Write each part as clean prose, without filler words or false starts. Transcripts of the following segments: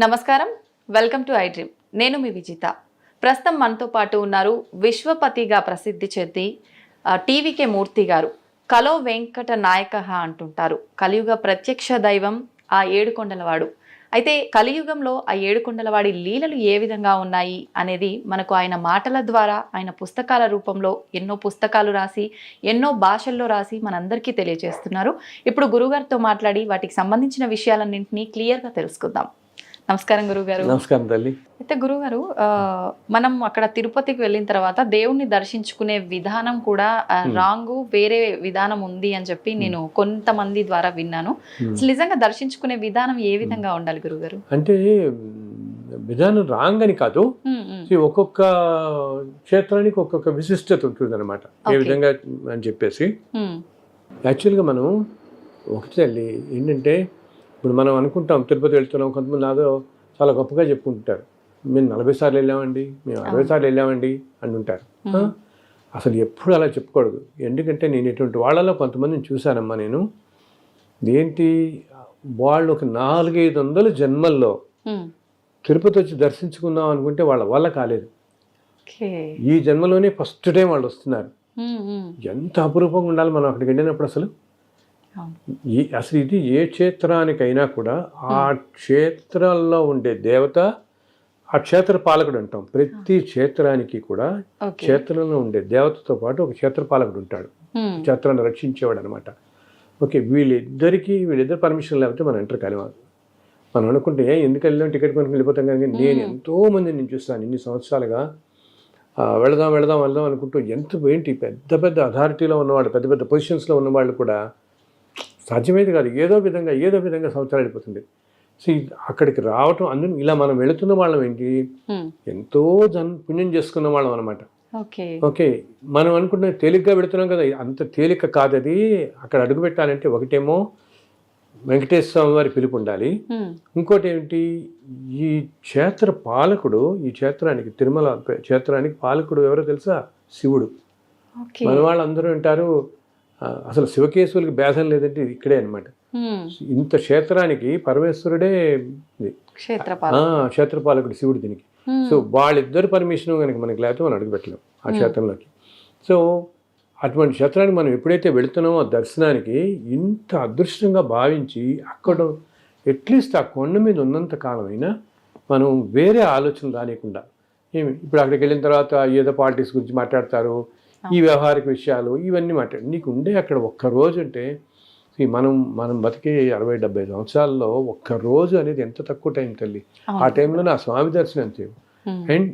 నమస్కారం, welcome to I dream. నేను మీ విజిత. ప్రస్తుతం మనతో పాటు ఉన్నారు విశ్వపతిగా ప్రసిద్ధి చెంది టీవీకే మూర్తి గారు. కలో వెంకట నాయక అంటుంటారు. కలియుగ ప్రత్యక్ష దైవం ఆ ఏడుకొండలవాడు. అయితే కలియుగంలో ఆ ఏడుకొండలవాడి లీలలు ఏ విధంగా ఉన్నాయి అనేది మనకు ఆయన మాటల ద్వారా, ఆయన పుస్తకాల రూపంలో ఎన్నో పుస్తకాలు రాసి ఎన్నో భాషల్లో రాసి మనందరికీ తెలియజేస్తున్నారు. ఇప్పుడు గురుగారితో మాట్లాడి వాటికి సంబంధించిన విషయాలన్నింటినీ క్లియర్గా తెలుసుకుందాం. నమస్కారం గురుగారు. నమస్కారం తల్లి. అయితే గురుగారు, మనం అక్కడ తిరుపతికి వెళ్ళిన తర్వాత దేవుణ్ణి దర్శించుకునే విధానం కూడా రాంగు, వేరే విధానం ఉంది అని చెప్పి నేను కొంతమంది ద్వారా విన్నాను. అసలు నిజంగా దర్శించుకునే విధానం ఏ విధంగా ఉండాలి గురుగారు? అంటే విధానం రాంగ్ అని కాదు, ఒక్కొక్క క్షేత్రానికి ఒక్కొక్క విశిష్టత ఉంటుంది అనమాట. ఏ విధంగా అని చెప్పేసి యాక్చువల్గా మనం ఒకటి తల్లి ఏంటంటే, ఇప్పుడు మనం అనుకుంటాం తిరుపతి వెళ్తున్నాం, కొంతమంది నాదో చాలా గొప్పగా చెప్పుకుంటారు, మేము 40 సార్లు వెళ్ళామండి, మేము 60 సార్లు వెళ్ళామండి అని ఉంటారు. అసలు ఎప్పుడు అలా చెప్పకూడదు. ఎందుకంటే నేను ఇటువంటి వాళ్ళలో కొంతమందిని చూశానమ్మా. నేను ఏంటి, వాళ్ళు ఒక 400-500 జన్మల్లో తిరుపతి వచ్చి దర్శించుకుందాం అనుకుంటే వాళ్ళ వల్ల కాలేదు. ఈ జన్మలోనే ఫస్ట్ టైం వాళ్ళు వస్తున్నారు. ఎంత అపురూపంగా ఉండాలి మనం అక్కడికి వెళ్ళినప్పుడు. అసలు ఇది ఏ క్షేత్రానికైనా కూడా ఆ క్షేత్రాల్లో ఉండే దేవత, ఆ క్షేత్ర పాలకుడు అంటాం. ప్రతి క్షేత్రానికి కూడా క్షేత్రంలో ఉండే దేవతతో పాటు ఒక క్షేత్ర పాలకుడు ఉంటాడు, క్షేత్రాన్ని రక్షించేవాడు అనమాట. ఓకే, వీళ్ళిద్దరు పర్మిషన్ లేకపోతే మనం ఎంటర్ కాలేము. మనం అనుకుంటే ఎందుకు వెళ్ళాం, టికెట్ కొనుక్కొని వెళ్ళిపోతాం. కానీ నేను ఎంతో మందిని చూస్తాను ఇన్ని సంవత్సరాలుగా. వెళదాం అనుకుంటూ ఏంటి పెద్ద పెద్ద అథారిటీలో ఉన్నవాళ్ళు, పెద్ద పెద్ద పొజిషన్స్లో ఉన్నవాళ్ళు కూడా సాధ్యమైతే కాదు, ఏదో విధంగా సంవత్సరాలు అయిపోతుంది. సో అక్కడికి రావటం, అందులో ఇలా మనం వెళుతున్న వాళ్ళం ఏంటి, ఎంతో పుణ్యం చేసుకున్న వాళ్ళం అనమాట. ఓకే, మనం అనుకుంటున్న తేలిగ్గా పెడుతున్నాం కదా, అంత తేలిక కాదు అది. అక్కడ అడుగు పెట్టాలంటే ఒకటేమో వెంకటేశ్వర స్వామి వారి పిలుపు ఉండాలి, ఇంకోటి ఏంటి, ఈ క్షేత్ర పాలకుడు, ఈ క్షేత్రానికి, తిరుమల క్షేత్రానికి పాలకుడు ఎవరో తెలుసా? శివుడు. మన వాళ్ళందరూ అంటారు అసలు శివకేశవులకి భేదం లేదంటే ఇక్కడే అనమాట. ఇంత క్షేత్రానికి పరమేశ్వరుడే క్షేత్రపాలకుడు, శివుడు దీనికి. సో వాళ్ళిద్దరు పర్మిషన్ కనుక మనకి లేకపోతే మనం అడుగుపెట్టలేం ఆ క్షేత్రంలోకి. సో అటువంటి క్షేత్రానికి మనం ఎప్పుడైతే వెళుతున్నామో దర్శనానికి, ఇంత అదృష్టంగా భావించి అక్కడ అట్లీస్ట్ ఆ కొండ మీద ఉన్నంత కాలమైనా మనం వేరే ఆలోచన రానియకుండా, ఇప్పుడు అక్కడికి వెళ్ళిన తర్వాత ఏదో పాలిటిక్స్ గురించి మాట్లాడతారు, ఈ వ్యవహారిక విషయాలు ఇవన్నీ నీకు ఉండే అక్కడ ఒక్కరోజు అంటే, మనం బతికే 60-70 సంవత్సరాల్లో ఒక్కరోజు అనేది ఎంత తక్కువ టైం తల్లి. ఆ టైంలో నా స్వామి దర్శనం అంతే. అండ్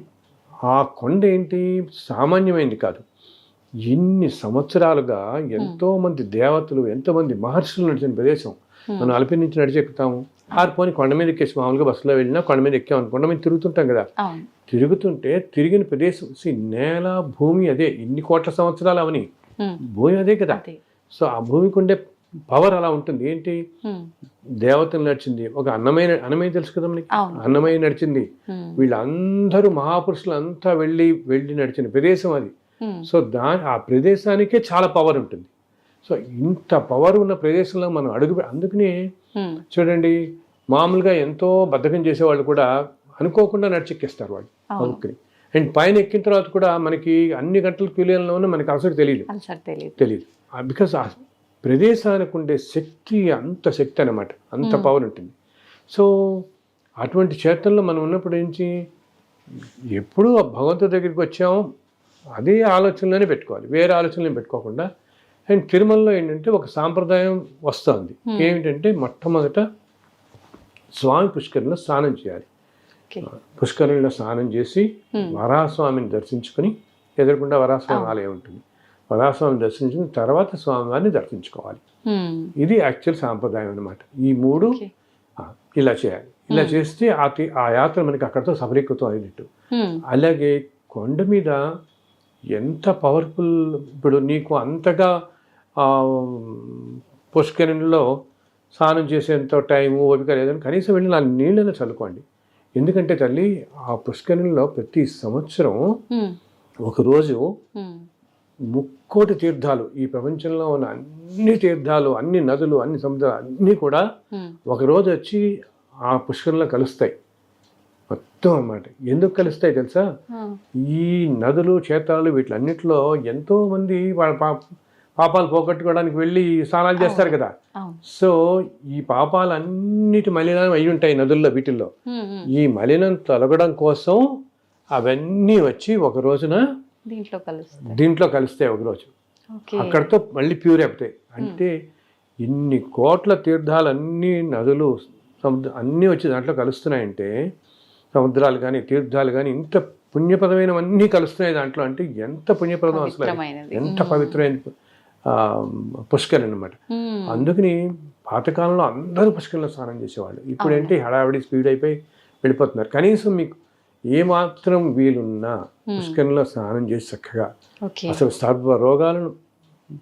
ఆ కొండ ఏంటి, సామాన్యమైంది కాదు. ఇన్ని సంవత్సరాలుగా ఎంతోమంది దేవతలు, ఎంతోమంది మహర్షులు నడిచిన ప్రదేశం. మనం అలిపి నుంచి నడిచెక్కుతాము, ఆరిపోని కొండ మీద ఎక్కేసి, మామూలుగా బస్సులో వెళ్ళినా కొండ మీద ఎక్కామని కొండ మీద తిరుగుతుంటాం కదా. తిరుగుతుంటే తిరిగిన ప్రదేశం, నేల భూమి అదే, ఇన్ని కోట్ల సంవత్సరాలు అవని భూమి అదే కదా. సో ఆ భూమికి ఉండే పవర్ అలా ఉంటుంది. ఏంటి, దేవతలు నడిచింది, ఒక అన్నమయ్య తెలుసు కదా మనకి, అన్నమయ్య నడిచింది, వీళ్ళందరూ మహాపురుషులు అంతా వెళ్ళి నడిచిన ప్రదేశం అది. సో ఆ ప్రదేశానికే చాలా పవర్ ఉంటుంది. సో ఇంత పవర్ ఉన్న ప్రదేశంలో మనం అందుకనే చూడండి, మామూలుగా ఎంతో బద్ధకం చేసేవాళ్ళు కూడా అనుకోకుండా నడిచెక్కేస్తారు వాళ్ళు కొనుక్కుని. అండ్ పైన ఎక్కిన తర్వాత కూడా మనకి అన్ని గంటల క్యూలీలోనే మనకి అసలు తెలియదు. బికాస్ ఆ ప్రదేశానికి ఉండే శక్తి, అంత శక్తి అనమాట, అంత పవర్ ఉంటుంది. సో అటువంటి క్షేత్రంలో మనం ఉన్నప్పుడు ఏంటి, ఎప్పుడు భగవంతుడి దగ్గరికి వచ్చాము అదే ఆలోచనలోనే పెట్టుకోవాలి, వేరే ఆలోచనలు పెట్టుకోకుండా. అండ్ తిరుమలలో ఏంటంటే ఒక సాంప్రదాయం వస్తుంది. ఏమిటంటే మొట్టమొదట స్వామి పుష్కరిణిలో స్నానం చేయాలి. పుష్కరిణిలో స్నానం చేసి వరాహస్వామిని దర్శించుకుని, ఎదురుకుండా వరాహస్వామి ఆలయం ఉంటుంది, వరాహస్వామిని దర్శించుకుని తర్వాత స్వామివారిని దర్శించుకోవాలి. ఇది యాక్చువల్ సాంప్రదాయం అనమాట. ఈ 3 ఇలా చేయాలి. ఇలా చేస్తే ఆ యాత్ర మనకి అక్కడితో సఫలీకృతం అయినట్టు. అలాగే కొండ మీద ఎంత పవర్ఫుల్, ఇప్పుడు నీకు అంతగా పుష్కరిణిలో స్నానం చేసేంత టైము ఓపిక లేదని కనీసం వెళ్ళి 4 నీళ్ళని చల్లుకోండి. ఎందుకంటే తల్లి, ఆ పుష్కరిణిలో ప్రతి సంవత్సరం ఒకరోజు 3 తీర్థాలు, ఈ ప్రపంచంలో ఉన్న అన్ని తీర్థాలు, అన్ని నదులు, అన్ని సముద్రాలు అన్నీ కూడా ఒకరోజు వచ్చి ఆ పుష్కరంలో కలుస్తాయి. మొత్తం అన్నమాట. ఎందుకు కలుస్తాయి తెలుసా? ఈ నదులు క్షేత్రాలు వీటిలన్నిటిలో ఎంతో మంది వాళ్ళ పాపాలు పోగొట్టుకోవడానికి వెళ్ళి స్నానాలు చేస్తారు కదా. సో ఈ పాపాలన్నిటి మలినం అయి ఉంటాయి నదుల్లో వీటిల్లో. ఈ మలినం తొలగడం కోసం అవన్నీ వచ్చి ఒక రోజున దీంట్లో కలుస్తాయి ఒక రోజు. అక్కడితో మళ్ళీ ప్యూర్ అయిపోతాయి. అంటే ఇన్ని కోట్ల తీర్థాలన్నీ నదులు అన్నీ వచ్చి దాంట్లో కలుస్తున్నాయంటే, సముద్రాలు కానీ తీర్థాలు కానీ ఇంత పుణ్యప్రదమైనవన్నీ కలుస్తున్నాయి దాంట్లో. అంటే ఎంత పుణ్యప్రదం అసలు, ఎంత పవిత్రమైన పుష్కరం అన్నమాట. అందుకని పాతకాలంలో అందరూ పుష్కరంలో స్నానం చేసేవాళ్ళు. ఇప్పుడు ఏంటి హడావిడి స్పీడ్ అయిపోయి వెళ్ళిపోతున్నారు. కనీసం మీకు ఏమాత్రం వీలున్నా పుష్కరంలో స్నానం చేసి చక్కగా అసలు సర్వ రోగాలను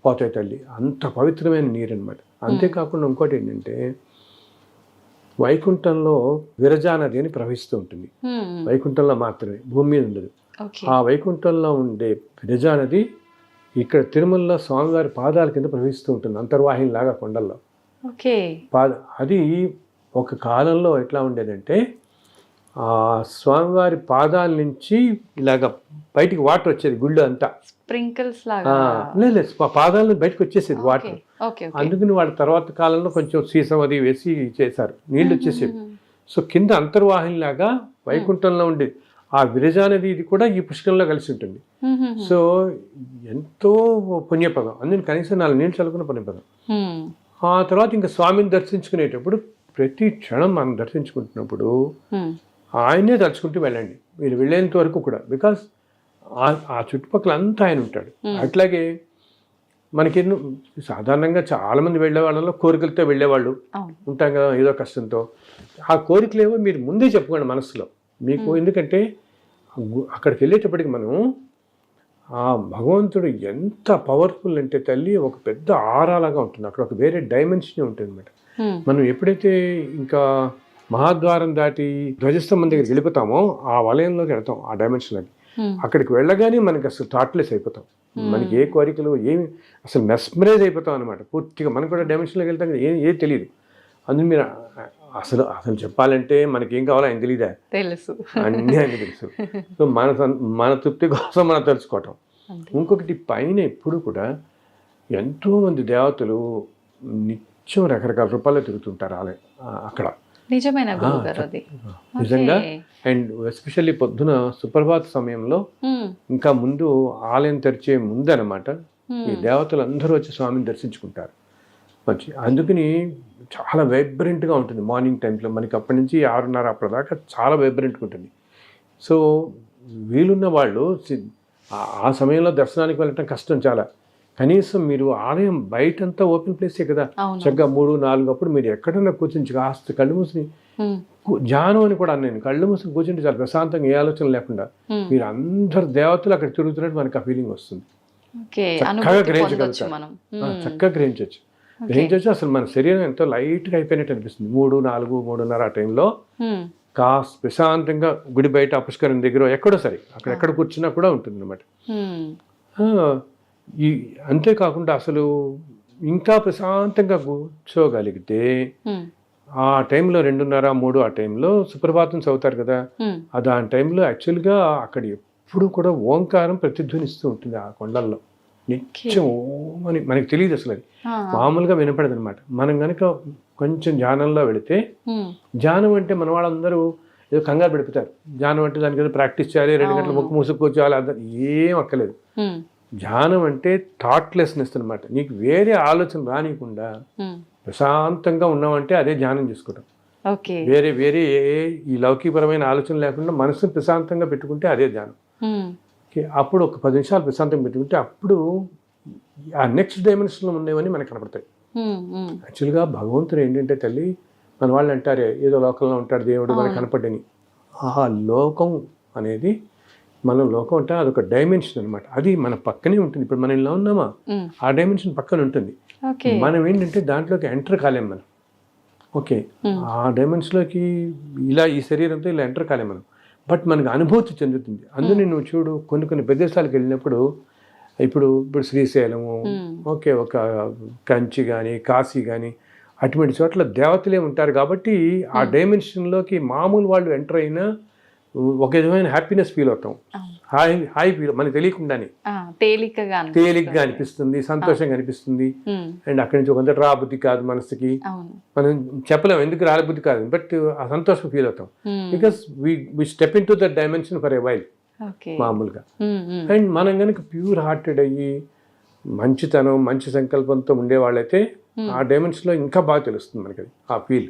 పోతాయి తల్లి. అంత పవిత్రమైన నీరు అనమాట. అంతేకాకుండా ఇంకోటి ఏంటంటే, వైకుంఠంలో విరజా నది అని ప్రవహిస్తూ ఉంటుంది. వైకుంఠంలో మాత్రమే, భూమి మీద ఉండదు. ఆ వైకుంఠంలో ఉండే విరజా నది ఇక్కడ తిరుమలలో స్వామివారి పాదాల కింద ప్రవహిస్తూ ఉంటుంది, అంతర్వాహిని లాగా కొండల్లో. అది ఒక కాలంలో ఎట్లా ఉండేదంటే, ఆ స్వామివారి పాదాల నుంచి ఇలాగ బయటికి వాటర్ వచ్చేది గుళ్ళు అంతా, స్ప్రింకిల్స్ లాగా. లేదు, పాదాలను బయటకు వచ్చేసేది వాటర్. అందుకని వాళ్ళ తర్వాత కాలంలో కొంచెం సీసం అది వేసి చేశారు, నీళ్ళు వచ్చేసేవి. సో కింద అంతర్వాహిని లాగా వైకుంఠంలో ఉండేది. ఆ విరజా నది ఇది కూడా ఈ పుష్కరంలో కలిసి ఉంటుంది. సో ఎంతో పుణ్యపదం. అందుకని కనీసం 4 నీళ్ళు చల్లుకున్న పుణ్యపదం. ఆ తర్వాత ఇంకా స్వామిని దర్శించుకునేటప్పుడు ప్రతి క్షణం మనం దర్శించుకుంటున్నప్పుడు ఆయనే తలుచుకుంటూ వెళ్ళండి మీరు వెళ్ళేంత వరకు కూడా. బికాస్ ఆ చుట్టుపక్కల అంతా ఆయన ఉంటాడు. అట్లాగే మనకి సాధారణంగా చాలామంది వెళ్ళే వాళ్ళలో కోరికలతో వెళ్ళేవాళ్ళు ఉంటాం కదా, ఏదో కష్టంతో. ఆ కోరికలేవో మీరు ముందే చెప్పుకోండి మనసులో మీకు. ఎందుకంటే అక్కడికి వెళ్ళేటప్పటికి మనం ఆ భగవంతుడు ఎంత పవర్ఫుల్ అంటే తల్లి, ఒక పెద్ద ఆరాలాగా ఉంటుంది అక్కడ, ఒక వేరే డైమెన్షన్ ఉంటుంది అన్నమాట. మనం ఎప్పుడైతే ఇంకా మహాద్వారం దాటి ధ్వజస్తంభం దగ్గరికి వెళ్ళిపోతామో ఆ వలయంలోకి వెళ్తాం, ఆ డైమెన్షన్లోకి. అక్కడికి వెళ్ళగానే మనకి అసలు థాట్లెస్ అయిపోతాం. మనకి ఏ కోరికలు ఏమి, అసలు మెస్మరైజ్ అయిపోతాం అనమాట పూర్తిగా. మనం కూడా డైమెన్షన్లోకి వెళ్తాం కదా, ఏది తెలియదు. అందుకు మీరు అసలు చెప్పాలంటే మనకి ఏం కావాలో ఆయన తెలియదా? తెలుసు, అన్నీ ఆయన తెలుసు. సో మన తృప్తి కోసం మనం తెలుసుకోవటం. ఇంకొకటి పైన ఎప్పుడు కూడా ఎంతోమంది దేవతలు నిత్యం రకరకాల రూపాల్లో తిరుగుతుంటారు అక్కడ. నిజమైన నిజంగా. అండ్ ఎస్పెషల్లీ పొద్దున సుప్రభాత సమయంలో ఇంకా ముందు ఆలయం తెరిచే ముందు అనమాట ఈ దేవతలు అందరూ వచ్చి స్వామిని దర్శించుకుంటారు వచ్చి. అందుకని చాలా వైబ్రెంట్గా ఉంటుంది మార్నింగ్ టైంలో. మనకి అప్పటి నుంచి 6:30 అప్పటిదాకా చాలా వైబ్రెంట్గా ఉంటుంది. సో వీలున్న వాళ్ళు ఆ సమయంలో దర్శనానికి వెళ్ళటం కష్టం చాలా. కనీసం మీరు ఆలయం బయటంతా ఓపెన్ ప్లేసే కదా, చక్కగా 3-4 అప్పుడు మీరు ఎక్కడన్నా కూర్చుని కాస్త కళ్ళు మూసుని ధ్యానం అని కూడా నేను కళ్ళు మూసుని కూర్చుంటే చాలా ప్రశాంతంగా, ఏ ఆలోచన లేకుండా మీరు అందరు దేవతలు అక్కడ తిరుగుతున్నట్టు మనకు ఆ ఫీలింగ్ వస్తుంది. చక్కగా గ్రహించగలుగుతాం, చక్కగా గ్రహించవచ్చు. అసలు మన శరీరం ఎంతో లైట్గా అయిపోయినట్టు అనిపిస్తుంది. 3-4-3:30 ఆ టైంలో కాస్త ప్రశాంతంగా గుడి బయట పుష్కరం దగ్గర ఎక్కడో సరే అక్కడెక్కడ కూర్చున్నా కూడా ఉంటుంది అన్నమాట. అంతేకాకుండా అసలు ఇంకా ప్రశాంతంగా కూర్చోగలిగితే ఆ టైంలో 2:30-3 ఆ టైంలో సుప్రభాతం చదువుతారు కదా, ఆ టైంలో యాక్చువల్గా అక్కడ ఎప్పుడు కూడా ఓంకారం ప్రతిధ్వనిస్తూ ఉంటుంది ఆ కొండల్లో నిత్యం. ఓమని మనకి తెలియదు అసలు, అది మామూలుగా వినపడదు అనమాట. మనం కనుక కొంచెం ధ్యానంలో వెళితే, ధ్యానం అంటే మన వాళ్ళందరూ ఏదో కంగారు పెడిపోతారు. ధ్యానం అంటే దానికి ఏదో ప్రాక్టీస్ చేయాలి, 2 గంటలు ముక్కు మూసుకొచ్చేయాలి, అర్థం ఏం అక్కలేదు. ధ్యానం అంటే థాట్లెస్నెస్ అనమాట. నీకు వేరే ఆలోచన రానికుండా ప్రశాంతంగా ఉన్నామంటే అదే ధ్యానం చేసుకోవడం. వేరే వేరే ఈ లౌకికపరమైన ఆలోచన లేకుండా మనసును ప్రశాంతంగా పెట్టుకుంటే అదే ధ్యానం. అప్పుడు ఒక 10 నిమిషాలు ప్రశాంతంగా పెట్టుకుంటే అప్పుడు ఆ నెక్స్ట్ డైమెన్షన్లో ఉండేవని మనకు కనపడతాయి. యాక్చువల్గా భగవంతుడు ఏంటంటే తల్లి, మన వాళ్ళు అంటారే ఏదో లోకంలో ఉంటాడు దేవుడు మనకు కనపడని. ఆ లోకం అనేది, మనం లోకం అంటే అదొక డైమెన్షన్ అనమాట. అది మన పక్కనే ఉంటుంది. ఇప్పుడు మనం ఇలా ఉన్నామా, ఆ డైమెన్షన్ పక్కన ఉంటుంది. మనం ఏంటంటే దాంట్లోకి ఎంటర్ కాలేం మనం. ఓకే, ఆ డైమెన్షన్లోకి ఇలా ఈ శరీరంతో ఇలా ఎంటర్ కాలేం మనం. బట్ మనకు అనుభూతి చెందుతుంది. అందుకని నువ్వు చూడు, కొన్ని ప్రదేశాలకు వెళ్ళినప్పుడు, ఇప్పుడు శ్రీశైలము, ఓకే, ఒక కంచి కానీ కాశీ కానీ అటువంటి చోట్ల దేవతలే ఉంటారు కాబట్టి ఆ డైమెన్షన్లోకి మామూలు వాళ్ళు ఎంటర్ అయినా ఒక విధమైన హ్యాపీనెస్ ఫీల్ అవుతాం, హాయి ఫీల్ మనకి తెలియకుండానే తేలిగ్గా అనిపిస్తుంది, సంతోషంగా అనిపిస్తుంది. అండ్ అక్కడి నుంచి ఒక రాబుద్ధి కాదు మనసుకి, మనం చెప్పలేము ఎందుకు రాబుద్ధి కాదు, బట్ ఆ సంతోషం ఫీల్ అవుతాం because we step in to that dimension for a while మామూలుగా. అండ్ మనం కనుక ప్యూర్ హార్టెడ్ అయ్యి మంచితనం మంచి సంకల్పంతో ఉండేవాళ్ళైతే ఆ డైమెన్షన్లో ఇంకా బాగా తెలుస్తుంది మనకి అది, ఆ ఫీల్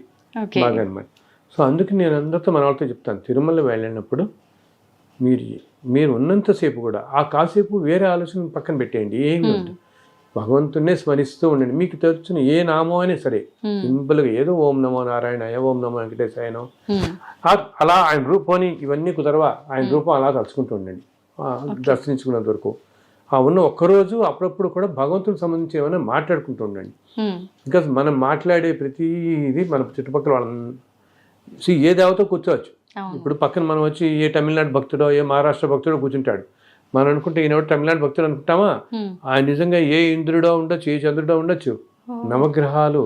బాగా అనమాట. సో అందుకే నేను అందరితో మన వాళ్ళతో చెప్తాను, తిరుమల వెళ్ళినప్పుడు మీరు ఉన్నంతసేపు కూడా ఆ కాసేపు వేరే ఆలోచన పక్కన పెట్టేయండి, ఏమి ఉంది భగవంతున్నే స్మరిస్తూ ఉండండి. మీకు తెలిసిన ఏ నామం అయినా సరే సింపుల్గా ఏదో ఓం నమో నారాయణ, ఓం నమో వెంకటేశాయనో, అలా ఆయన రూపాన్ని ఇవన్నీ కుదరవా ఆయన రూపం అలా తలుచుకుంటూ ఉండండి దర్శించుకున్నంత వరకు. ఆ ఉన్న ఒక్కరోజు అప్పుడప్పుడు కూడా భగవంతుడికి సంబంధించి ఏమైనా మాట్లాడుకుంటూ ఉండండి. బికాజ్ మనం మాట్లాడే ప్రతిది మన చుట్టుపక్కల వాళ్ళ ఏ దేవతో కూర్చోవచ్చు. ఇప్పుడు పక్కన మనం వచ్చి ఏ తమిళనాడు భక్తుడో ఏ మహారాష్ట్ర భక్తుడో కూర్చుంటాడు, మనం అనుకుంటే ఈయన తమిళనాడు భక్తుడు అనుకుంటామా, ఆయన నిజంగా ఏ ఇంద్రుడో ఉండొచ్చు, ఏ చంద్రుడో ఉండొచ్చు. నవగ్రహాలు,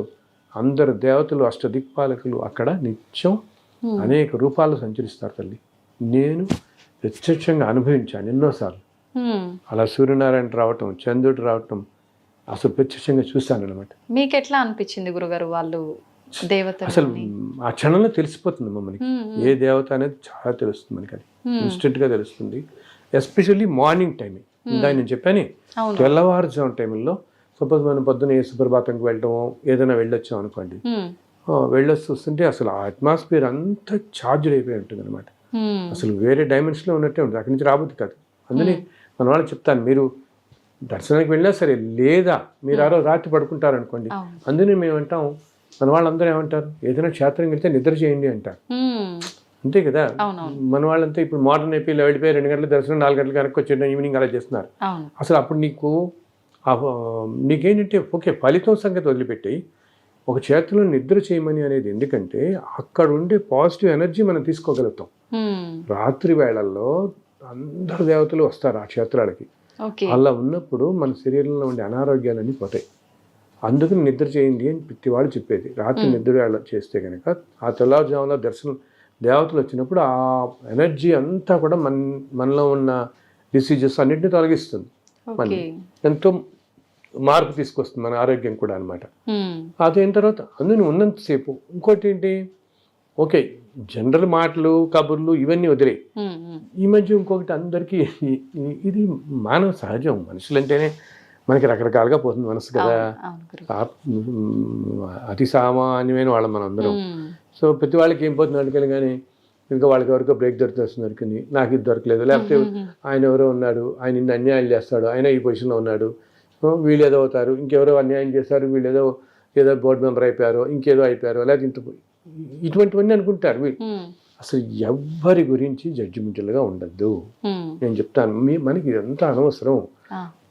అందరు దేవతలు, అష్టదిక్పాలకులు అక్కడ నిత్యం అనేక రూపాలు సంచరిస్తారు తల్లి. నేను ప్రత్యక్షంగా అనుభవించాను ఎన్నోసార్లు. అలా సూర్యనారాయణ రావటం, చంద్రుడు రావటం అసలు ప్రత్యక్షంగా చూశాను అనమాట. మీకు ఎట్లా అనిపించింది గురుగారు వాళ్ళు దేవత? అసలు ఆ క్షణంలో తెలిసిపోతుంది మమ్మల్ని ఏ దేవత అనేది చాలా తెలుస్తుంది మనకి, అది ఇన్స్టెంట్గా తెలుస్తుంది. ఎస్పెషల్లీ మార్నింగ్ టైమింగ్, ఇందా నేను చెప్పాను తెల్లవారుజాము టైంలో. సపోజ్ మనం పొద్దున్న ఏ సుప్రభాతంకి వెళ్ళటమో ఏదైనా వెళ్ళొచ్చాం అనుకోండి, వెళ్ళొచ్చి చూస్తుంటే అసలు ఆ అట్మాస్ఫియర్ అంతా ఛార్జ్డ్ అయిపోయి ఉంటుంది అనమాట. అసలు వేరే డైమెన్షన్లో ఉన్నట్టే ఉంటుంది, అక్కడి నుంచి రాబోద్ది కాదు. అందుకని మన వాళ్ళకి చెప్తాను, మీరు దర్శనానికి వెళ్ళినా సరే లేదా మీరు ఆ రోజు రాత్రి పడుకుంటారనుకోండి, అందుకని మేము అంటాం, మన వాళ్ళందరూ ఏమంటారు, ఏదైనా క్షేత్రం వెళ్తే నిద్ర చేయండి అంటారు. అంతే కదా, మన వాళ్ళంతా ఇప్పుడు మోడర్న్ అయిపోయి వెళ్ళిపోయి 2 గంటల దర్శనం 4 గంటలకు వెనక్కి వచ్చే ఈవినింగ్ అలా చేస్తున్నారు. అసలు అప్పుడు నీకేంటంటే ఓకే ఫలితం సంగతి వదిలిపెట్టి ఒక క్షేత్రంలో నిద్ర చేయమని అనేది, ఎందుకంటే అక్కడ ఉండే పాజిటివ్ ఎనర్జీ మనం తీసుకోగలుగుతాం. రాత్రి వేళల్లో అందరు దేవతలు వస్తారు ఆ క్షేత్రాలకి, అలా ఉన్నప్పుడు మన శరీరంలో ఉండే అనారోగ్యాలన్నీ పోతాయి. అందుకని నిద్ర చేయండి అని ప్రతివాడు చెప్పేది. రాత్రి నిద్ర చేస్తే కనుక ఆ తెల్లవారుజామున దర్శనం దేవతలు వచ్చినప్పుడు ఆ ఎనర్జీ అంతా కూడా మనలో ఉన్న డిసీజెస్ అన్నింటినీ తొలగిస్తుంది, మన ఎంతో మార్పు తీసుకొస్తుంది మన ఆరోగ్యం కూడా అనమాట. అదైన తర్వాత అందుకని ఉన్నంతసేపు ఇంకోటి ఏంటి, ఓకే జనరల్ మాటలు కబుర్లు ఇవన్నీ వదిలే. ఈ మధ్య ఇంకొకటి అందరికీ ఇది మానవ సహజం, మనుషులంటేనే మనకి రకరకాలుగా పోతుంది మనసు కదా, అతి సామాన్యమైన వాళ్ళం మనం అందరం. సో ప్రతి వాళ్ళకి ఏం పోతుంది అడిగాలి, కానీ ఇంకా వాళ్ళకి ఎవరికో బ్రేక్ దొరికింది, నాకు ఇది దొరకలేదు, లేకపోతే ఆయన ఎవరో ఉన్నాడు, ఆయన ఇన్ని అన్యాయాలు చేస్తాడు, ఆయన ఈ పొజిషన్లో ఉన్నాడు, వీళ్ళు ఏదో అవుతారు, ఇంకెవరో అన్యాయం చేశారు, వీళ్ళు ఏదో బోర్డు మెంబర్ అయిపోయారో ఇంకేదో అయిపోయారో, లేకపోతే ఇటువంటివన్నీ అనుకుంటారు వీళ్ళు. అసలు ఎవ్వరి గురించి జడ్జిమెంటల్గా ఉండద్దు. నేను చెప్తాను, మనకి ఇదంతా అనవసరం.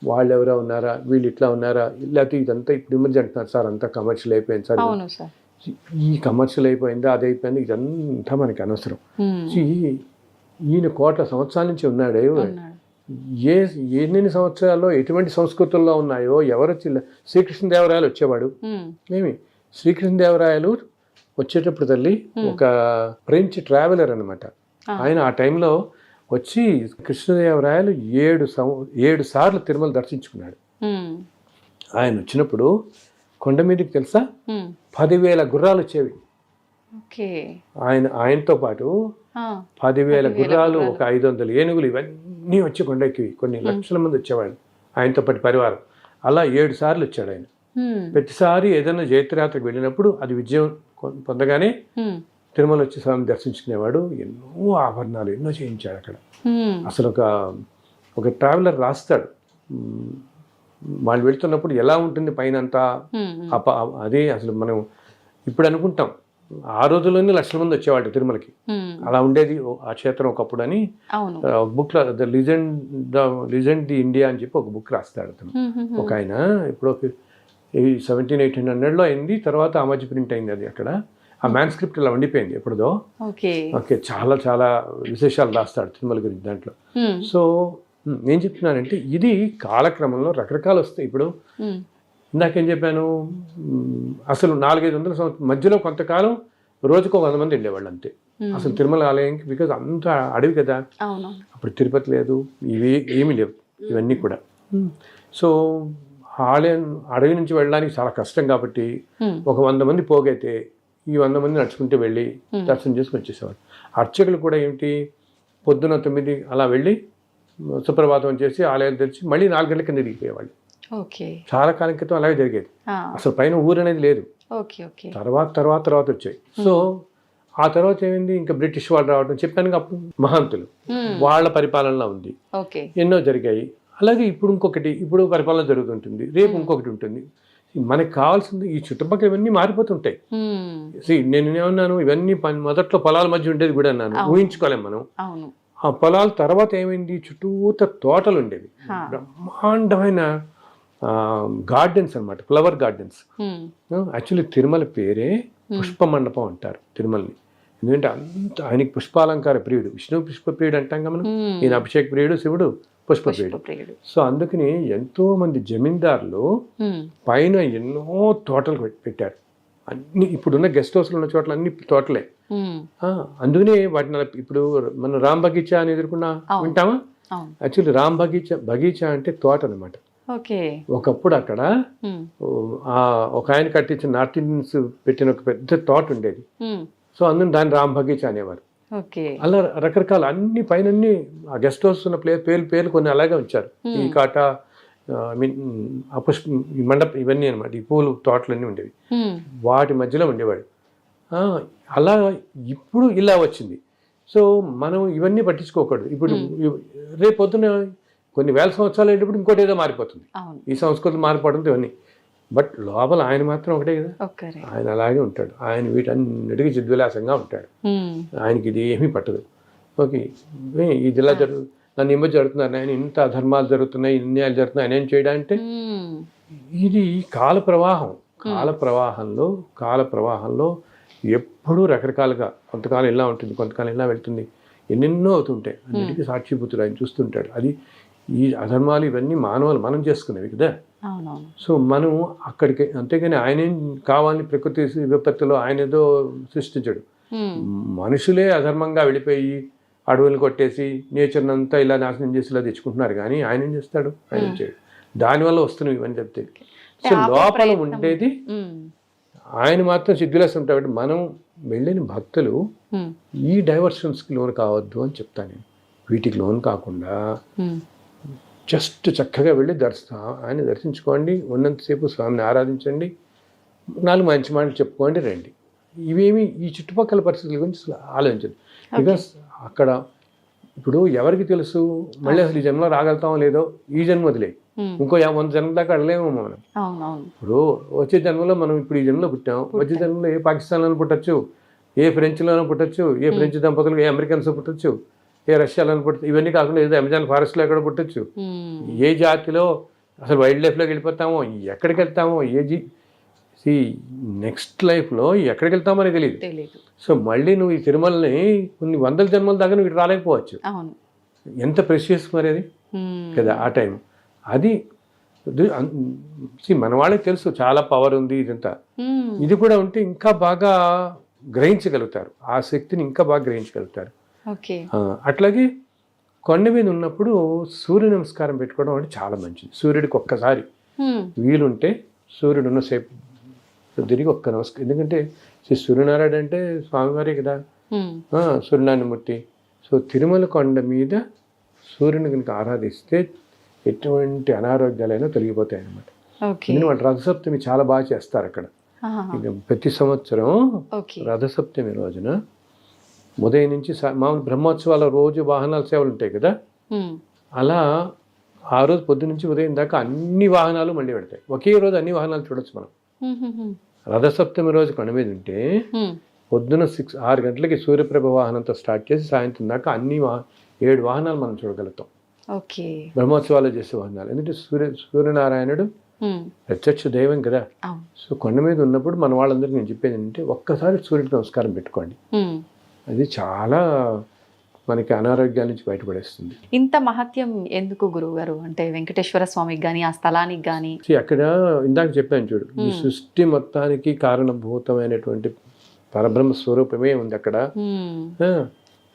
వాళ్ళు ఎవరో ఉన్నారా, వీళ్ళు ఇట్లా ఉన్నారా, లేకపోతే ఇదంతా ఇప్పుడు ఇమర్జెంట్ అంటున్నారు సార్ అంతా కమర్షియల్ అయిపోయింది సార్, ఈ కమర్షియల్ అయిపోయిందా అది అయిపోయింది, ఇదంతా మనకి అనవసరం. ఈయన కోట్ల సంవత్సరాల నుంచి ఉన్నాడే, ఎన్ని సంవత్సరాల్లో ఎటువంటి సంస్కృతుల్లో ఉన్నాయో ఎవరు శ్రీకృష్ణదేవరాయలు వచ్చేవాడు. శ్రీకృష్ణదేవరాయలు వచ్చేటప్పుడు తల్లి ఒక ఫ్రెంచ్ ట్రావెలర్ అనమాట. ఆయన ఆ టైంలో వచ్చి కృష్ణదేవరాయలు 7 సార్లు తిరుమల దర్శించుకున్నాడు. ఆయన వచ్చినప్పుడు కొండ మీదకి తెలుసా 10,000 గుర్రాలు వచ్చేవి. ఆయనతో పాటు 10,000 గుర్రాలు, ఒక 500 ఏనుగులు, ఇవన్నీ వచ్చి కొండకి కొన్ని లక్షల మంది వచ్చేవాళ్ళు ఆయనతో పాటు పరివారం. అలా 7 సార్లు వచ్చాడు ఆయన. ప్రతిసారి ఏదైనా జైత్రయాత్రకు వెళ్ళినప్పుడు అది విజయం పొందగానే తిరుమల వచ్చి స్వామి దర్శించుకునేవాడు. ఎన్నో ఆభరణాలు ఎన్నో చేయించాడు అక్కడ. అసలు ఒక ట్రావెలర్ రాస్తాడు, వాళ్ళు వెళ్తున్నప్పుడు ఎలా ఉంటుంది పైన అంతా, అదే అసలు మనం ఇప్పుడు అనుకుంటాం ఆ రోజుల్లోనే లక్షల మంది వచ్చేవాళ్ళు తిరుమలకి, అలా ఉండేది ఆ క్షేత్రం ఒకప్పుడు అని. బుక్ లో లిజెండ్ ది ఇండియా అని చెప్పి ఒక బుక్ రాస్తాడు అతను, ఒక ఆయన. ఇప్పుడు 1700-1800లో అయింది, తర్వాత ఆ మధ్య ప్రింట్ అయింది అది. అక్కడ ఆ మ్యాన్స్క్రిప్ట్ ఇలా ఉండిపోయింది ఎప్పుడుదో. ఓకే చాలా చాలా విశేషాలు రాస్తాడు తిరుమల గురించి దాంట్లో. సో నేను చెప్తున్నానంటే ఇది కాలక్రమంలో రకరకాలు వస్తాయి. ఇప్పుడు ఇందాకేం చెప్పాను, అసలు 400-500 సంవత్సరం మధ్యలో కొంతకాలం రోజుకు 100 మంది ఉండేవాళ్ళు అంతే. అసలు తిరుమల ఆలయంకి, బికాజ్ అంత అడవి కదా, అవును. అప్పుడు తిరుపతి లేదు, ఇవి ఏమీ లేవు ఇవన్నీ కూడా. సో ఆలయం అడవి నుంచి వెళ్ళడానికి చాలా కష్టం కాబట్టి ఒక 100 మంది పోగైతే ఈ 100 మంది నడుచుకుంటూ వెళ్ళి దర్శనం చేసుకుని వచ్చేసేవారు. అర్చకులు కూడా ఏమిటి, పొద్దున 9 అలా వెళ్ళి సుప్రభాతం చేసి ఆలయాలు తెరిచి మళ్ళీ 4 గంటల కింద దిగిపోయేవాళ్ళు. ఓకే. చాలా కాలం క్రితం అలాగే జరిగేది. అసలు పైన ఊరు అనేది లేదు. ఓకే. ఓకే. తర్వాత వచ్చాయి. సో ఆ తర్వాత ఏమైంది, ఇంకా బ్రిటిష్ వాళ్ళు రావడం, చెప్పాను అప్పుడు మహంతులు వాళ్ళ పరిపాలనలో ఉంది, ఓకే. ఎన్నో జరిగాయి. అలాగే ఇప్పుడు ఇంకొకటి, ఇప్పుడు పరిపాలన జరుగుతుంటుంది, రేపు ఇంకొకటి ఉంటుంది. మనకి కావాల్సింది ఈ చుట్టుపక్కల ఇవన్నీ మారిపోతుంటాయి. నేను ఏమన్నాను, ఇవన్నీ మొదట్లో పొలాల మధ్య ఉండేది కూడా అన్నాను, ఊహించుకోలేం మనం. ఆ పొలాల తర్వాత ఏమైంది, చుట్టూత తోటలు ఉండేవి, బ్రహ్మాండమైన గార్డెన్స్ అన్నమాట, ఫ్లవర్ గార్డెన్స్. యాక్చువల్లీ తిరుమల పేరే పుష్ప మండపం అంటారు తిరుమలని. ఎందుకంటే అంత ఆయనకి పుష్పాలంకార ప్రియుడు, విష్ణు పుష్ప ప్రియుడు అంటాం కదా మనం, ఈయన అభిషేక ప్రియుడు, శివుడు పుష్ప ప్రియుడు. సో అందుకని ఎంతో మంది జమీందారులు పైన ఎన్నో తోటలు పెట్టారు. అన్ని ఇప్పుడున్న గెస్ట్ హౌస్లు ఉన్న చోట్ల అన్ని తోటలే. అందుకనే వాటిని ఇప్పుడు మనం రామ్ బగీచా అని ఎదుర్కొన్నా వింటామా. యాక్చువల్లీ రామ్ బగీచా అంటే తోట అనమాట. ఒకప్పుడు అక్కడ ఒక ఆయన కట్టించిన నార్త్ ఇండియన్స్ పెట్టిన ఒక పెద్ద తోట ఉండేది. సో అందులో దాన్ని రామ్ బగీచా అనేవారు. అలా రకరకాల అన్ని పైన ఆ గెస్ట్ హౌస్ ఉన్న పేర్లు కొన్ని అలాగే ఉంచారు. ఈ కాట, ఈ మండపం, ఇవన్నీ అనమాట, ఈ పూలు తోటలన్నీ ఉండేవి, వాటి మధ్యలో ఉండేవాడు. అలా ఇప్పుడు ఇలా వచ్చింది. సో మనం ఇవన్నీ పట్టించుకోకూడదు. ఇప్పుడు రేపు పొద్దున కొన్ని వేల సంవత్సరాలు అయ్యేటప్పుడు ఇంకోటి ఏదో మారిపోతుంది, ఈ సంస్కృతి మారిపోవడంతో ఇవన్నీ. బట్ లోపల ఆయన మాత్రం ఒకటే కదా, ఆయన అలాగే ఉంటాడు. ఆయన వీటన్నిటికీ చిద్విలాసంగా ఉంటాడు. ఆయనకి ఇది ఏమీ పట్టదు. ఓకే, ఇది ఇలా నన్ను ఇమ్మ జరుగుతున్నారు, ఆయన ఇంత అధర్మాలు జరుగుతున్నాయి, ఇన్యాయాలు జరుగుతున్నాయి, ఆయన ఏం చేయడంటే ఇది కాల ప్రవాహంలో ఎప్పుడూ రకరకాలుగా, కొంతకాలం ఇలా ఉంటుంది, కొంతకాలం ఇలా వెళ్తుంది, ఎన్నెన్నో అవుతుంటాయి. అన్నిటికీ సాక్షిభూతుడు ఆయన చూస్తుంటాడు. అది ఈ అధర్మాలు ఇవన్నీ మనం చేసుకునేవి కదా. సో మనం అక్కడికి, అంతేగాని ఆయనేం కావాలని ప్రకృతి విపత్తులో ఆయన ఏదో సృష్టించాడు. మనుషులే అధర్మంగా వెళ్ళిపోయి అడవులు కొట్టేసి నేచర్ అంతా ఇలా నాశనం చేసి ఇలా తెచ్చుకుంటున్నారు. కానీ ఆయన ఏం చేస్తాడు, ఆయన చేయడు. దానివల్ల వస్తున్నాయి ఇవన్నీ చెప్తే. సో లోపల ఉండేది ఆయన మాత్రం సిద్ధిలేసి ఉంటాడు. మనం వెళ్ళిన భక్తులు ఈ డైవర్షన్స్కి లోన్ కావద్దు అని చెప్తాను నేను. వీటికి లోన్ కాకుండా జస్ట్ చక్కగా వెళ్ళి ఆయన దర్శించుకోండి, ఉన్నంతసేపు స్వామిని ఆరాధించండి, 4 మంచి మాటలు చెప్పుకోండి, రండి. ఇవేమి ఈ చుట్టుపక్కల పరిస్థితుల గురించి ఆలోచించండి. బికాస్ అక్కడ ఇప్పుడు ఎవరికి తెలుసు మళ్ళీ అసలు ఈ జన్మలో రాగలుగుతామో లేదో, ఈ జన్మ వదిలే ఇంకో 100 జన్మ దాకా అడలేమో మనం. ఇప్పుడు వచ్చే జన్మలో మనం ఇప్పుడు ఈ జన్మలో పుట్టాం, వచ్చే జన్మలో ఏ పాకిస్తాన్లోనూ పుట్టచ్చు, ఏ ఫ్రెంచ్లోనూ పుట్టచ్చు, ఏ ఫ్రెంచ్ దంపతులు, ఏ అమెరికన్స్ పుట్టచ్చు, ఏ రష్యాలో పుట్టచ్చు, ఇవన్నీ కాకుండా ఏదో అమెజాన్ ఫారెస్ట్లో ఎక్కడ పుట్టచ్చు, ఏ జాతిలో అసలు వైల్డ్ లైఫ్లోకి వెళ్ళిపోతామో, ఎక్కడికి వెళ్తామో, నెక్స్ట్ లైఫ్లో ఎక్కడికి వెళ్తామో అని తెలియదు. సో మళ్ళీ నువ్వు ఈ తిరుమలని కొన్ని 100 జన్మల దాకా నువ్వు ఇటు రాలేకపోవచ్చు. ఎంత ప్రెషియస్ మరి అది కదా ఆ టైం. అది మన వాళ్ళకి తెలుసు చాలా పవర్ ఉంది ఇదంతా. ఇది కూడా ఉంటే ఇంకా బాగా గ్రహించగలుగుతారు, ఆ శక్తిని ఇంకా బాగా గ్రహించగలుగుతారు. అట్లాగే కొండ మీద ఉన్నప్పుడు సూర్య నమస్కారం పెట్టుకోవడం అంటే చాలా మంచిది. సూర్యుడికి ఒక్కసారి వీలుంటే సూర్యుడు ఉన్నసేపు తిరిగి ఒక్క నమస్కారం. ఎందుకంటే సూర్యనారాయణ అంటే స్వామివారే కదా, సూర్యనారాయణమూర్తి. సో తిరుమల కొండ మీద సూర్యుని కనుక ఆరాధిస్తే ఎటువంటి అనారోగ్యాలైనా తొలగిపోతాయి అన్నమాట. ఎందుకంటే రథసప్తమి చాలా బాగా చేస్తారు అక్కడ. ప్రతి సంవత్సరం రథసప్తమి రోజున ఉదయం నుంచి మామూలు బ్రహ్మోత్సవాల రోజు వాహనాల సేవలు ఉంటాయి కదా, అలా ఆ రోజు పొద్దు నుంచి ఉదయం దాకా అన్ని వాహనాలు మళ్ళీ పెడతాయి. ఒకే రోజు అన్ని వాహనాలు చూడొచ్చు మనం. రథసప్తమి రోజు కొండ మీద ఉంటే పొద్దున 6 గంటలకి సూర్యప్రభ వాహనంతో స్టార్ట్ చేసి సాయంత్రం దాకా అన్ని 7 వాహనాలు మనం చూడగలుగుతాం. బ్రహ్మోత్సవాలు చేసే వాహనాలు. ఎందుకంటే సూర్యనారాయణుడు ప్రత్యక్ష దైవం కదా. సో కొండ మీద ఉన్నప్పుడు మన వాళ్ళందరికీ నేను చెప్పేది ఏంటంటే ఒక్కసారి సూర్యుడికి నమస్కారం పెట్టుకోండి. అది చాలా మనకి అనారోగ్యాల నుంచి బయటపడేస్తుంది. ఇంత మహత్యం ఎందుకు గురువుగారు? అంటే వెంకటేశ్వర స్వామికి కానీ ఆ స్థలానికి కానీ అక్కడ ఇందాక చెప్పాను చూడు, ఈ సృష్టి మొత్తానికి కారణభూతమైనటువంటి పరబ్రహ్మ స్వరూపమే ఉంది అక్కడ.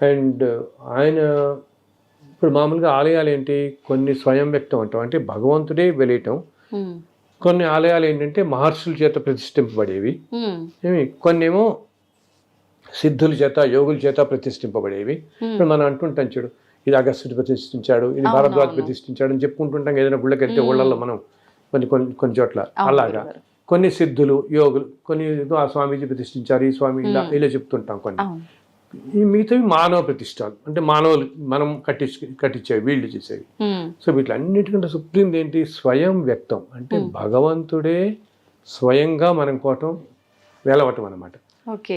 అండ్ ఆయన ఇప్పుడు మామూలుగా ఆలయాలు ఏంటి, కొన్ని స్వయం వ్యక్తం అంటాం, అంటే భగవంతుడే వెలియటం. కొన్ని ఆలయాలు ఏంటంటే మహర్షుల చేత ప్రతిష్ఠింపబడేవి, కొన్ని ఏమో సిద్ధుల చేత యోగుల చేత ప్రతిష్ఠింపబడేవి. ఇప్పుడు మనం అంటుంటాం చూడు, ఇది అగస్త్యుడు ప్రతిష్ఠించాడు, ఇది భారద్వాజ ప్రతిష్ఠించాడు అని చెప్పుకుంటుంటాం ఏదైనా గుళ్ళకి వెళ్తే ఊళ్ళల్లో మనం కొన్ని చోట్ల. అలాగా కొన్ని సిద్ధులు యోగులు, కొన్ని ఆ స్వామీజీ ప్రతిష్ఠించారు, ఈ స్వామి ఇలా చెప్తుంటాం. కొన్ని ఈ మిగతావి మానవ ప్రతిష్టాలు, అంటే మానవులు మనం కట్టించేవి, వీళ్ళు చేసేవి. సో వీటిలన్నిటికంటే సుప్రీం ఏంటి, స్వయం వ్యక్తం, అంటే భగవంతుడే స్వయంగా మనం కోవటం వేలవటం అనమాట.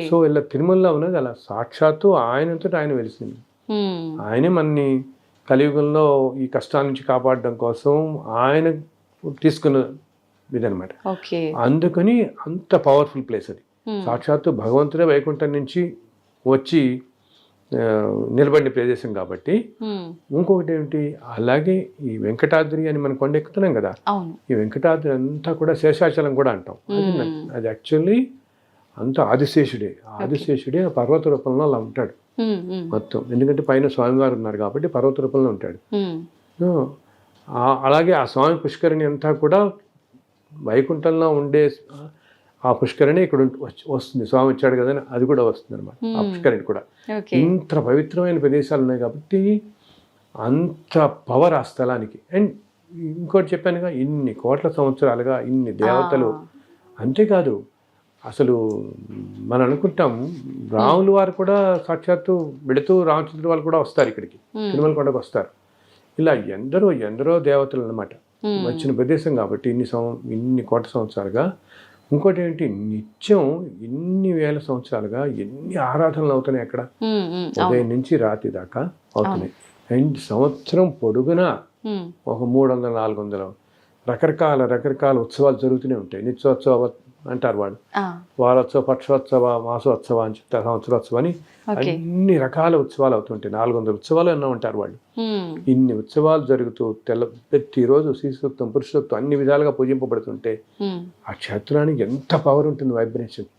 సో ఇలా తిరుమలలో ఉన్నది అలా సాక్షాత్తు ఆయనతో ఆయన వెలిసింది. ఆయనే మనని కలియుగంలో ఈ కష్టాల నుంచి కాపాడడం కోసం ఆయన తీసుకున్న ఇదనమాట. అందుకని అంత పవర్ఫుల్ ప్లేస్ అది. సాక్షాత్తు భగవంతుడే వైకుంఠం నుంచి వచ్చి నిలబడిన ప్రదేశం కాబట్టి. ఇంకొకటి ఏమిటి, అలాగే ఈ వెంకటాద్రి అని మనం కొండ ఎక్కుతున్నాం కదా, ఈ వెంకటాద్రి అంతా కూడా శేషాచలం కూడా అంటాం. అది యాక్చువల్లీ అంతా ఆదిశేషుడే. ఆదిశేషుడే ఆ పర్వత రూపంలో అలా ఉంటాడు మొత్తం, ఎందుకంటే పైన స్వామివారు ఉన్నారు కాబట్టి పర్వత రూపంలో ఉంటాడు. అలాగే ఆ స్వామి పుష్కరిణి అంతా కూడా వైకుంఠంలో ఉండే ఆ పుష్కరిణి ఇక్కడ వస్తుంది, స్వామి వచ్చాడు కదా అది కూడా వస్తుంది అనమాట. ఆ పుష్కరిణి కూడా ఇంత పవిత్రమైన ప్రదేశాలు ఉన్నాయి కాబట్టి అంత పవర్ ఆ స్థలానికి. అండ్ ఇంకోటి చెప్పానుగా, ఇన్ని కోట్ల సంవత్సరాలుగా ఇన్ని దేవతలు. అంతేకాదు, అసలు మనం అనుకుంటాం రాములు వారు కూడా సాక్షాత్తు వెళుతూ రామచంద్ర వాళ్ళు కూడా వస్తారు ఇక్కడికి, తిరుమల కొండకు వస్తారు. ఇలా ఎందరో దేవతలు అన్నమాట వచ్చిన ప్రదేశం కాబట్టి ఇన్ని కోట్ల సంవత్సరాలుగా. ఇంకోటి ఏంటి, నిత్యం ఇన్ని వేల సంవత్సరాలుగా ఎన్ని ఆరాధనలు అవుతున్నాయి అక్కడ, ఉదయం నుంచి రాత్రి దాకా అవుతున్నాయి. అండ్ సంవత్సరం పొడుగునా ఒక 300-400 రకరకాల ఉత్సవాలు జరుగుతూనే ఉంటాయి. నిత్యోత్సవ అంటారు వాళ్ళు, వారోత్సవ, పక్షోత్సవ, మాసోత్సవ అని చెప్తారు, సంవత్సరోత్సవం అని అన్ని రకాల ఉత్సవాలు అవుతుంటాయి. 400 ఉత్సవాలు ఎన్నో ఉంటారు వాళ్ళు. ఇన్ని ఉత్సవాలు జరుగుతూ ప్రతిరోజు శ్రీసూక్తం, పురుషోక్తం అన్ని విధాలుగా పూజింపబడుతుంటే ఆ క్షేత్రానికి ఎంత పవర్ ఉంటుంది, వైబ్రేషన్.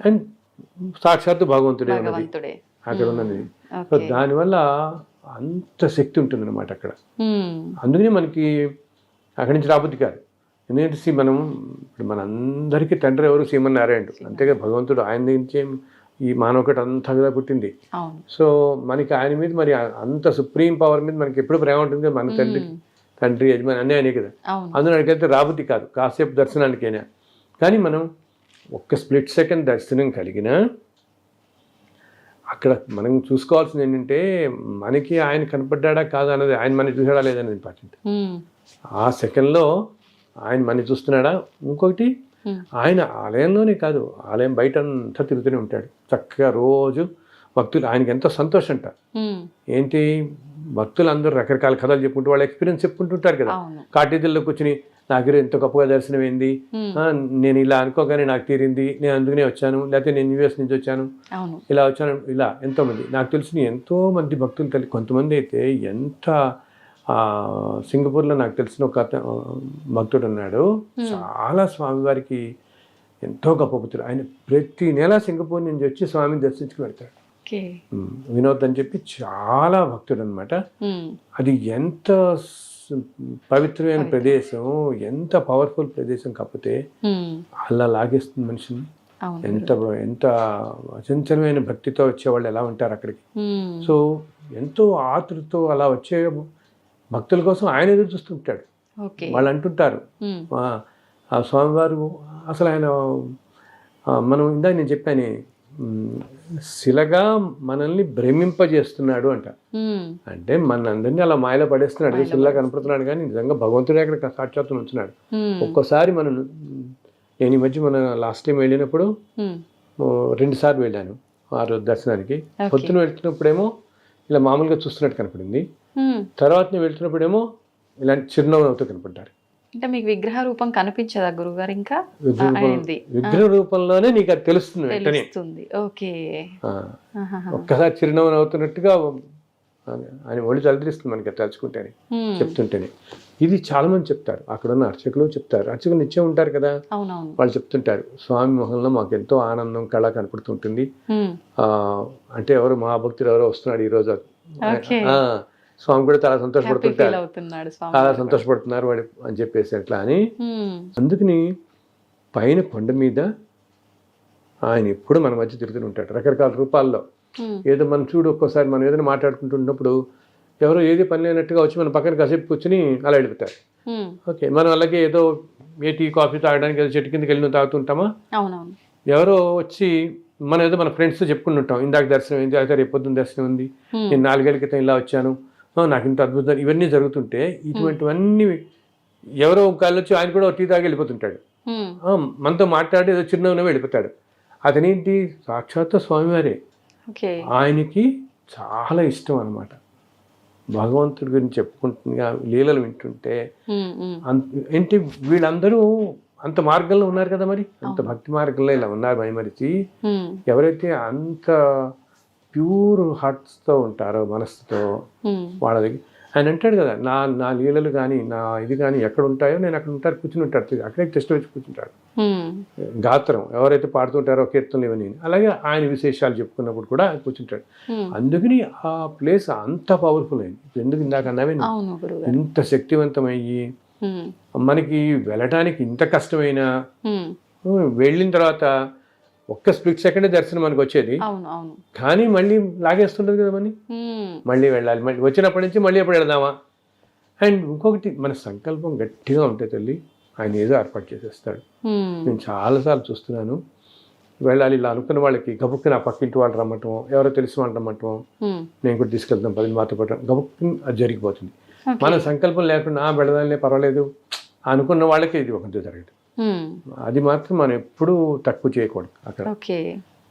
అండ్ సాక్షాత్తు భగవంతుడే ఉన్నది అక్కడ ఉన్నది. సో దానివల్ల అంత శక్తి ఉంటుంది అనమాట అక్కడ. అందుకని మనకి అక్కడి నుంచి రాబుద్ది కాదు. ఎందుకంటే మనం ఇప్పుడు మనందరికీ తండ్రి ఎవరు, శ్రీమన్నారాయణుడు. అంతేగా భగవంతుడు ఆయన నుంచే ఈ మానవకట అంతా కదా పుట్టింది. సో మనకి ఆయన మీద మరి అంత సుప్రీం పవర్ మీద మనకి ఎప్పుడు ప్రేమ ఉంటుంది కదా, మన తండ్రి యజమాని అన్నీ అనే కదా. అందులో అడిగితే రాబుద్ది కాదు కాసేపు దర్శనానికైనా. కానీ మనం ఒక్క స్ప్లిట్ సెకండ్ దర్శనం కలిగినా అక్కడ మనం చూసుకోవాల్సింది ఏంటంటే, మనకి ఆయన కనపడ్డా కాదా అన్నది, ఆయన మనకి చూసాడా లేదనేది ఇంపార్టెంట్. ఆ సెకండ్లో ఆయన మనని చూస్తున్నాడా. ఇంకొకటి, ఆయన ఆలయంలోనే కాదు, ఆలయం బయట అంతా తిరుగుతూనే ఉంటాడు చక్కగా. రోజు భక్తులు ఆయనకి ఎంతో సంతోషం అంట. ఏంటి, భక్తులు అందరూ రకరకాల కథలు చెప్పుకుంటూ వాళ్ళ ఎక్స్పీరియన్స్ చెప్పుకుంటుంటారు కదా. కాటేజీల్లో కూర్చుని నాకు ఎంతో గొప్పగా దర్శనం అయింది, నేను ఇలా అనుకోగానే నాకు తీరింది, నేను అందుకనే వచ్చాను, లేకపోతే నేను యూఎస్ నుంచి వచ్చాను, ఇలా వచ్చాను, ఇలా ఎంతోమంది నాకు తెలిసిన ఎంతోమంది భక్తులు. కొంతమంది అయితే ఎంత, సింగపూర్లో నాకు తెలిసిన ఒక భక్తుడు ఉన్నాడు, చాలా స్వామివారికి ఎంతో గొప్ప భక్తుడు. ఆయన ప్రతి నెల సింగపూర్ నుంచి వచ్చి స్వామిని దర్శించుకు వెళ్తాడు. వినోద్ అని చెప్పి చాలా భక్తుడు అనమాట. అది ఎంత పవిత్రమైన ప్రదేశం, ఎంత పవర్ఫుల్ ప్రదేశం కాకపోతే అలా లాగేస్తుంది మనిషిని. ఎంత అచంచలమైన భక్తితో వచ్చేవాళ్ళు ఎలా ఉంటారు అక్కడికి. సో ఎంతో ఆతృతో అలా వచ్చే భక్తుల కోసం ఆయన ఎదురు చూస్తుంటాడు. వాళ్ళు అంటుంటారు ఆ స్వామివారు అసలు ఆయన, మనం ఇందాక నేను చెప్పాను, శిలగా మనల్ని భ్రమింపజేస్తున్నాడు అంట. అంటే మనందరినీ అలా మాయలో పడేస్తున్నాడు, శిలగా కనపడుతున్నాడు, కానీ నిజంగా భగవంతుడే అక్కడ సాక్షాత్తు ఉంటున్నాడు. ఒక్కోసారి నేను ఈ మధ్య లాస్ట్ టైం వెళ్ళినప్పుడు 2 సార్లు వెళ్ళాను ఆ రోజు దర్శనానికి. పొద్దున వెళ్తున్నప్పుడేమో ఇలా మామూలుగా చూస్తున్నట్టు కనపడింది, తర్వాత వెళ్తున్నప్పుడేమో ఇలాంటి చిరునవ్వు అవుతూ కనపడ్డారు. అంటే మీకు విగ్రహ రూపం కనిపించదా గురుగారు? ఇంకా విగ్రహ రూపంలోనే నీకు అది తెలుస్తుంది వెంటనే. ఒక్కసారి చిరునవ్వు అవుతున్నట్టుగా ఆయన ఒళ్ళు తలదిరిస్తుంది మనకి తలుచుకుంటేనే, చెప్తుంటేనే. ఇది చాలా మంది చెప్తారు, అక్కడ ఉన్న అర్చకులు చెప్తారు, అర్చకులు నిత్యం ఉంటారు కదా, వాళ్ళు చెప్తుంటారు స్వామి మొహంలో మాకు ఎంతో ఆనందం కళ కనపడుతుంటుంది. అంటే ఎవరు మహాభక్తులు ఎవరో వస్తున్నాడు ఈరోజు, స్వామి కూడా చాలా సంతోషపడుతుంటారు, చాలా సంతోషపడుతున్నారు వాడు అని చెప్పేసి అట్లా అని. అందుకని పైన కొండ మీద ఆయన ఎప్పుడు మన మధ్య తిరుగుతుంటాడు రకరకాల రూపాల్లో. ఏదో మనం చూడు, ఒక్కోసారి మనం ఏదైనా మాట్లాడుకుంటున్నప్పుడు ఎవరో ఏది పని లేనట్టుగా వచ్చి మన పక్కన కాసేపు కూర్చుని అలా వెళ్ళిపోతారు. ఓకే, మనం అలాగే ఏదో ఏ టీ కాఫీ తాగడానికి ఏదో చెట్టు కిందకి వెళ్ళి తాగుతుంటామా, ఎవరో వచ్చి మనం ఏదో మన ఫ్రెండ్స్తో చెప్పుకుని ఉంటాం, ఇందాక దర్శనం అయింది, అయితే రేపు పొద్దున్న దర్శనం ఉంది, నేను 4 ఏళ్ల క్రితం ఇలా వచ్చాను, నాకు ఇంత అద్భుతం, ఇవన్నీ జరుగుతుంటే ఇటువంటివన్నీ ఎవరో ఒక వచ్చి ఆయన కూడా టీ తాగి వెళ్ళిపోతుంటాడు, మనతో మాట్లాడి ఏదో చిరునవ్వునే వెళ్ళిపోతాడు. అతనేంటి సాక్షాత్తు స్వామివారే. ఆయనకి చాలా ఇష్టం అన్నమాట భగవంతుడి గురించి చెప్పుకుంటున్నా లీలలు వింటుంటే. ఏంటి వీళ్ళందరూ అంత మార్గంలో ఉన్నారు కదా, మరి అంత భక్తి మార్గంలో ఇలా ఉన్నారు మైమరిచి. ఎవరైతే అంత ప్యూర్ హార్ట్స్తో ఉంటారో, మనస్సుతో, వాళ్ళ దగ్గర ఆయన అంటాడు కదా, నా లీలలు కానీ నా ఇది కానీ ఎక్కడ ఉంటాయో నేను అక్కడ ఉంటారు, కూర్చుని ఉంటాడు, అక్కడే టెస్ట్ వచ్చి కూర్చుంటాడు. గాత్రం ఎవరైతే పాడుతుంటారో కీర్తనలు ఇవన్నీ, అలాగే ఆయన విశేషాలు చెప్పుకున్నప్పుడు కూడా కూర్చుంటాడు. అందుకని ఆ ప్లేస్ అంత పవర్ఫుల్ అయింది. ఎందుకు ఇందాక అన్నామే, ఇంత శక్తివంతమయ్యి మనకి వెళ్ళటానికి ఇంత కష్టమైన, వెళ్ళిన తర్వాత ఒక్క స్ప్లిట్ సెకండ్ దర్శనం మనకు వచ్చేది, కానీ మళ్ళీ లాగేస్తుంటది కదా, మళ్ళీ వెళ్ళాలి, మళ్ళీ వచ్చినప్పటి నుంచి మళ్ళీ ఎప్పుడు వెళదామా. అండ్ ఇంకొకటి, మన సంకల్పం గట్టిగా ఉంటే తల్లి ఆయన ఏదో ఏర్పాటు చేసేస్తాడు. నేను చాలాసార్లు చూస్తున్నాను, వెళ్ళాలి ఇలా అనుకున్న వాళ్ళకి గబుక్కి నా పక్కింటి వాళ్ళు రమ్మటం, ఎవరో తెలిసిన వాళ్ళు రమ్మటం, నేను కూడా తీసుకెళ్తాం 10 మాతో పట్టడం, గబుక్కి అది జరిగిపోతుంది. మన సంకల్పం లేకుండా వెళదాలే పర్వాలేదు అనుకున్న వాళ్ళకి ఇది ఒకటి జరగదు. అది మాత్రం మనం ఎప్పుడూ తక్కువ చేయకూడదు అక్కడ.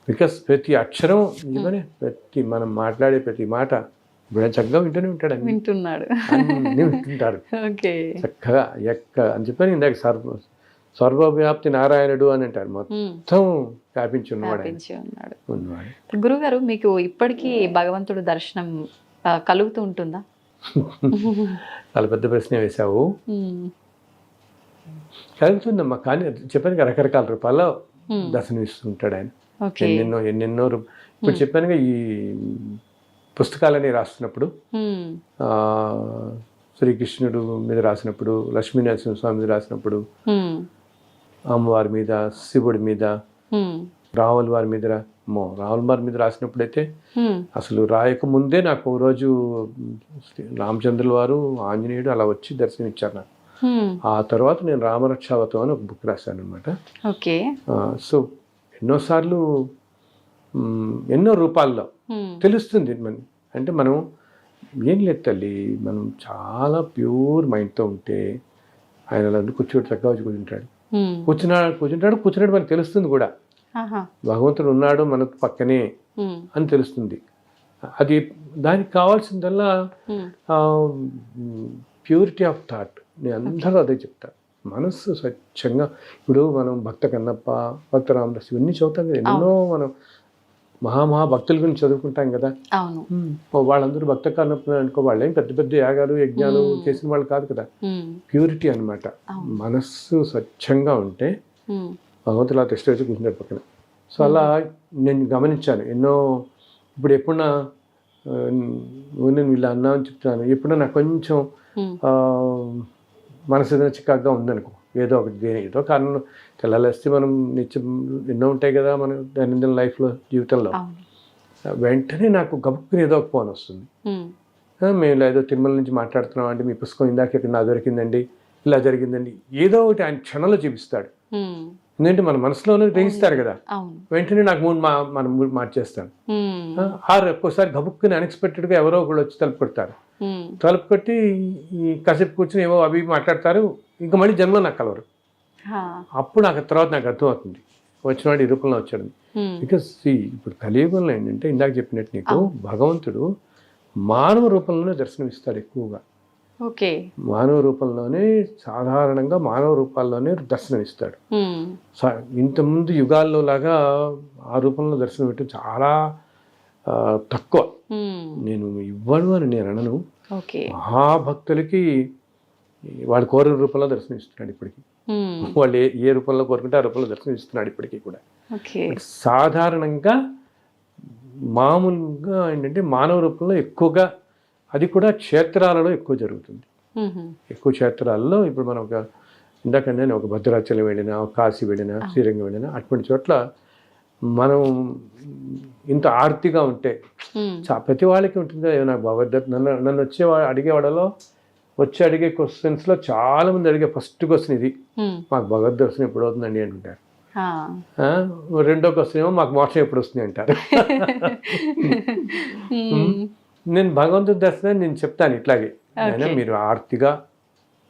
బికాస్ ప్రతి అక్షరం ఇవనే, ప్రతి మనం మాట్లాడే ప్రతి మాట చక్కగా వింటున్నాడు, అన్నీ వింటుంటారు చక్కగా అని చెప్పని. ఇందాక సర్వవ్యాప్తి నారాయణుడు అని అంటారు, మొత్తం వ్యాపించి ఉన్నవాడు. గురుగారు, మీకు ఇప్పటికీ భగవంతుడు దర్శనం కలుగుతూ ఉంటుందా? చాలా పెద్ద ప్రశ్న వేశావు. కలుగుతుందమ్మా, కానీ చెప్పాను రకరకాల రూపాల్లో దర్శనమిస్తుంటాడు ఆయన. ఎన్నెన్నో ఇప్పుడు చెప్పానుగా, ఈ పుస్తకాలని రాస్తున్నప్పుడు శ్రీకృష్ణుడు మీద రాసినప్పుడు, లక్ష్మీనరసింహస్వామి మీద రాసినప్పుడు, అమ్మవారి మీద, శివుడి మీద, రాముల వారి మీద, రాముల వారి మీద రాసినప్పుడైతే అసలు రాయక ముందే నాకు రోజు రామచంద్రుల వారు, ఆంజనేయుడు అలా వచ్చి దర్శనం ఇచ్చారు నాకు. ఆ తర్వాత నేను రామరక్షావతం అని ఒక బుక్ రాశాను అనమాట. సో ఎన్నోసార్లు ఎన్నో రూపాల్లో తెలుస్తుంది. అంటే మనం ఏం లేదు తల్లి, మనం చాలా ప్యూర్ మైండ్తో ఉంటే ఆయన అలా కూర్చోటి చక్కగా వచ్చి కూర్చున్నాడు మనకు తెలుస్తుంది కూడా, భగవంతుడు ఉన్నాడు మన పక్కనే అని తెలుస్తుంది. అది దానికి కావాల్సిందల్లా ప్యూరిటీ ఆఫ్ థాట్. నేను అందరూ అదే చెప్తాను, మనస్సు స్వచ్ఛంగా. ఇప్పుడు మనం భక్త కన్నప్ప, భక్త రామదాస్ ఇవన్నీ చదువుతాం కదా, ఎన్నో మనం మహాభక్తుల గురించి చదువుకుంటాం కదా. వాళ్ళందరూ భక్త కన్నప్ప అనుకో, వాళ్ళేం పెద్ద పెద్ద యాగాలు యజ్ఞాలు చేసిన వాళ్ళు కాదు కదా. ప్యూరిటీ అనమాట. మనస్సు స్వచ్ఛంగా ఉంటే భగవంతుడు అలా టెస్ట్ వచ్చి కూర్చున్నాడు పక్కన. సో అలా నేను గమనించాను ఎన్నో. ఇప్పుడు ఎప్పుడన్నా నేను ఇలా అన్నా అని చెప్తాను, ఎప్పుడన్నా నాకు కొంచెం మనసు ఏదైనా చికాగ్గా ఉందనుకో, ఏదో ఒకటి ఏదో కారణం తెల్లాలేస్తే మనం నిత్యం ఎన్నో ఉంటాయి కదా మన దైనందిన లైఫ్లో, జీవితంలో. వెంటనే నాకు గబుక్కుని ఏదో ఒక ఫోన్ వస్తుంది, మేము ఏదో తిరుమల నుంచి మాట్లాడుతున్నాం అంటే, మీ పుస్తకం ఇందాక ఇక్కడ నా దొరికిందండి, ఇలా జరిగిందండి, ఏదో ఒకటి ఆయన క్షణంలో చూపిస్తాడు. ఎందుకంటే మన మనసులోనే గ్రహిస్తారు కదా, వెంటనే నాకు మనం మూడు మార్చేస్తాను. ఒక్కోసారి గబుక్కుని అన్ఎక్స్పెక్టెడ్గా ఎవరో ఒకళ్ళు వచ్చి తలుపు కొడతారు. తలుపు కొట్టి ఈ కాసేపు కూర్చొని ఏవో అవి మాట్లాడతారు, ఇంకా మళ్ళీ జన్మలో నాకు కలవరు. అప్పుడు నాకు తర్వాత నాకు అర్థం అవుతుంది వచ్చినవాడు ఈ రూపంలో వచ్చాడు. బికాస్ ఇప్పుడు కలియుగంలో ఏంటంటే ఇందాక చెప్పినట్టు నీకు భగవంతుడు మానవ రూపంలోనే దర్శనమిస్తాడు ఎక్కువగా. మానవ రూపంలోనే, సాధారణంగా మానవ రూపాల్లోనే దర్శనమిస్తాడు. ఇంతకుముందు యుగాల్లో లాగా ఆ రూపంలో దర్శనం పెట్టడం చాలా తక్కువ. ఉమ్, నేను ఇవ్వను అని నేను అనను. ఓకే. మహాభక్తులకి వాడు కోరిన రూపంలో దర్శనమిస్తున్నాడు ఇప్పటికి. ఉమ్, వాళ్ళు ఏ రూపంలో కోరుకుంటే ఆ రూపంలో దర్శనమిస్తున్నాడు ఇప్పటికీ కూడా. ఓకే. సాధారణంగా మామూలుగా ఏంటంటే మానవ రూపంలో ఎక్కువగా, అది కూడా క్షేత్రాలలో ఎక్కువ జరుగుతుంది. ఉహు, ఎక్కువ క్షేత్రాల్లో ఇప్పుడు మనం ఇందాకంటే ఒక భద్రాచలం వెళ్ళినా, ఒక కాశీ వెళ్ళినా, శ్రీరంగం వెళ్ళినా, అటువంటి చోట్ల మనం ఇంత ఆర్తిగా ఉంటే ఉమ్, ప్రతి వాళ్ళకి ఉంటుంది. నాకు భగవద్గీత నన్ను అడిగేవాడలో వచ్చి అడిగే క్వశ్చన్స్లో చాలామంది అడిగే ఫస్ట్ క్వశ్చన్ ఇది, ఉమ్, మాకు భగవద్ దర్శనం ఎప్పుడు అవుతుందండి అంటుంటారు. ఆ. రెండో క్వశ్చన్ ఏమో మాకు మోక్షం ఎప్పుడు వస్తుంది అంటారు. ఉమ్, నేను భగవంతుడి దర్శనం నేను చెప్తాను ఇట్లాగే, ఆయన మీరు ఆర్తిగా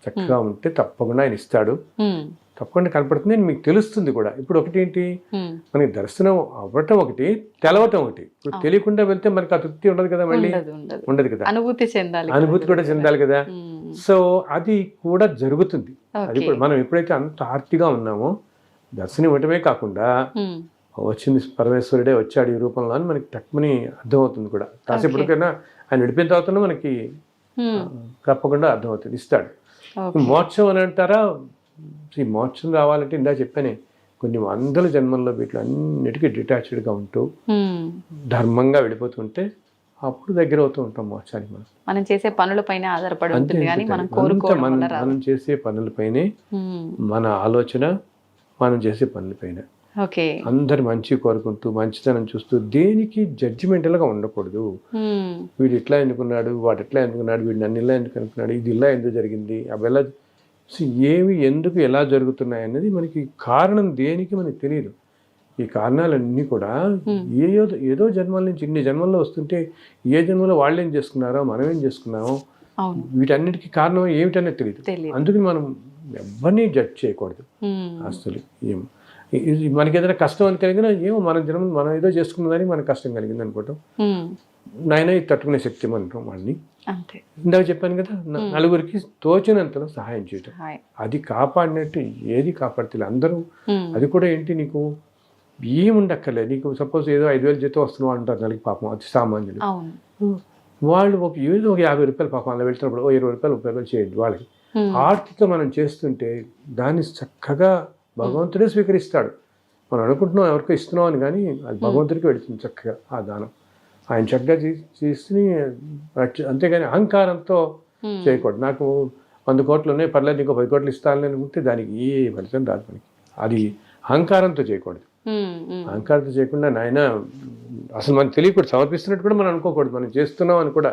చక్కగా ఉంటే తప్పకుండా ఆయన ఇస్తాడు, ఉమ్, తప్పకుండా కనపడుతుంది అని మీకు తెలుస్తుంది కూడా. ఇప్పుడు ఒకటి ఏంటి, ఉమ్, మనకి దర్శనం అవ్వటం ఒకటి, తెలవటం ఒకటి. ఇప్పుడు తెలియకుండా వెళ్తే మనకి ఆ తృప్తి ఉండదు కదా, మళ్ళీ ఉండదు. ఉండదు కదా, అనుభూతి చెందాలి, అనుభూతి కూడా చెందాలి కదా. ఉమ్, సో అది కూడా జరుగుతుంది. అది ఓకే. కూడా మనం ఎప్పుడైతే అంత ఆర్తిగా ఉన్నామో దర్శనం ఇవ్వటమే కాకుండా ఉమ్, వచ్చింది పరమేశ్వరుడే వచ్చాడు ఈ రూపంలో అని మనకి తక్కువని అర్థమవుతుంది కూడా. కాసేపటికైనా ఆయన విడిపోయిన తర్వాత మనకి ఉమ్, తప్పకుండా అర్థమవుతుంది, ఇస్తాడు. ఓకే. మోక్షం అని అంటారా, ఈ మోక్షం రావాలంటే ఇందా చెప్పానే కొన్ని వందల జన్మల్లో వీటిలో అన్నిటికీ డిటాచ్డ్గా ఉంటూ ఉమ్, ధర్మంగా వెళ్ళిపోతుంటే అప్పుడు దగ్గర అవుతూ ఉంటాం మోక్షానికి. మనం చేసే పనులపైన ఆధారపడి అంతే ఉంటుంది కానీ మనం అంతే. కోరుకోవడం వల్ల రాదు. మనం చేసే పనులపైనే, ఉమ్, మన ఆలోచన మనం చేసే పనులపైన ఓకే. అందరు మంచి కోరుకుంటూ మంచితనం చూస్తూ దేనికి జడ్జిమెంటల్గా ఉండకూడదు. ఉమ్, వీడు ఇట్లా ఎందుకున్నాడు, వాడు ఎట్లా ఎందుకున్నాడు, వీడు నన్ను ఇలా ఎందుకు అనుకున్నాడు, ఇది ఇలా ఎందుకు జరిగింది, అవి ఎలా ఏవి ఎందుకు ఎలా జరుగుతున్నాయి అనేది మనకి కారణం దేనికి మనకి తెలియదు. ఈ కారణాలన్నీ కూడా ఏదో జన్మల నుంచి ఇన్ని జన్మల్లో వస్తుంటే ఏ జన్మలో వాళ్ళు ఏం చేసుకున్నారో మనం ఏం చేసుకున్నామో అవును, వీటన్నిటికీ కారణం ఏమిటనేది తెలియదు. అందుకని మనం ఎవరిని జడ్జ్ చేయకూడదు ఉమ్, అసలు. ఏం మనకి ఏదైనా కష్టం అని కలిగినా ఏమో మన జన్మ మనం ఏదో చేసుకున్నదానికి మనకు కష్టం కలిగింది అనుకోవటం, ఉమ్, నాయన ఇది తట్టుకునే శక్తి అంటాం వాళ్ళని. అంతే. ఇందాక చెప్పాను కదా, నలుగురికి తోచినంతలో సహాయం చేయటం, హాయ్. అది కాపాడినట్టు ఏది కాపాడితే అందరూ. ఉమ్, అది కూడా ఏంటి, నీకు ఏముండక్కర్లేదు. నీకు సపోజ్ ఏదో 5,000 జీతం వస్తున్నావు అంటారు నెలకి, పాపం అది సామాన్యులు. అవును. వాళ్ళు ఏదో ఒక 50 రూపాయలు పాపం అలా వెళ్తున్నప్పుడు 20 రూపాయలు 30 రూపాయలు చేయండి వాళ్ళకి. ఆర్తితో మనం చేస్తుంటే దాన్ని చక్కగా భగవంతుడే స్వీకరిస్తాడు. మనం అనుకుంటున్నాం ఎవరికో ఇస్తున్నాం అని, కానీ అది భగవంతుడికి వెళుతుంది చక్కగా ఆ దానం. ఆయన చక్కగా చేసి అంతేగాని అహంకారంతో చేయకూడదు. నాకు 100 కోట్లు ఉన్నాయి పర్లేదు ఇంకో 10 కోట్లు ఇస్తానని అనుకుంటే దానికి ఏ ఫలితం రాదు మనకి. అది అహంకారంతో చేయకూడదు. అహంకారంతో చేయకుండా నాయన అసలు మనకు తెలియకూడదు, సమర్పిస్తున్నట్టు కూడా మనం అనుకోకూడదు, మనం చేస్తున్నాం అని కూడా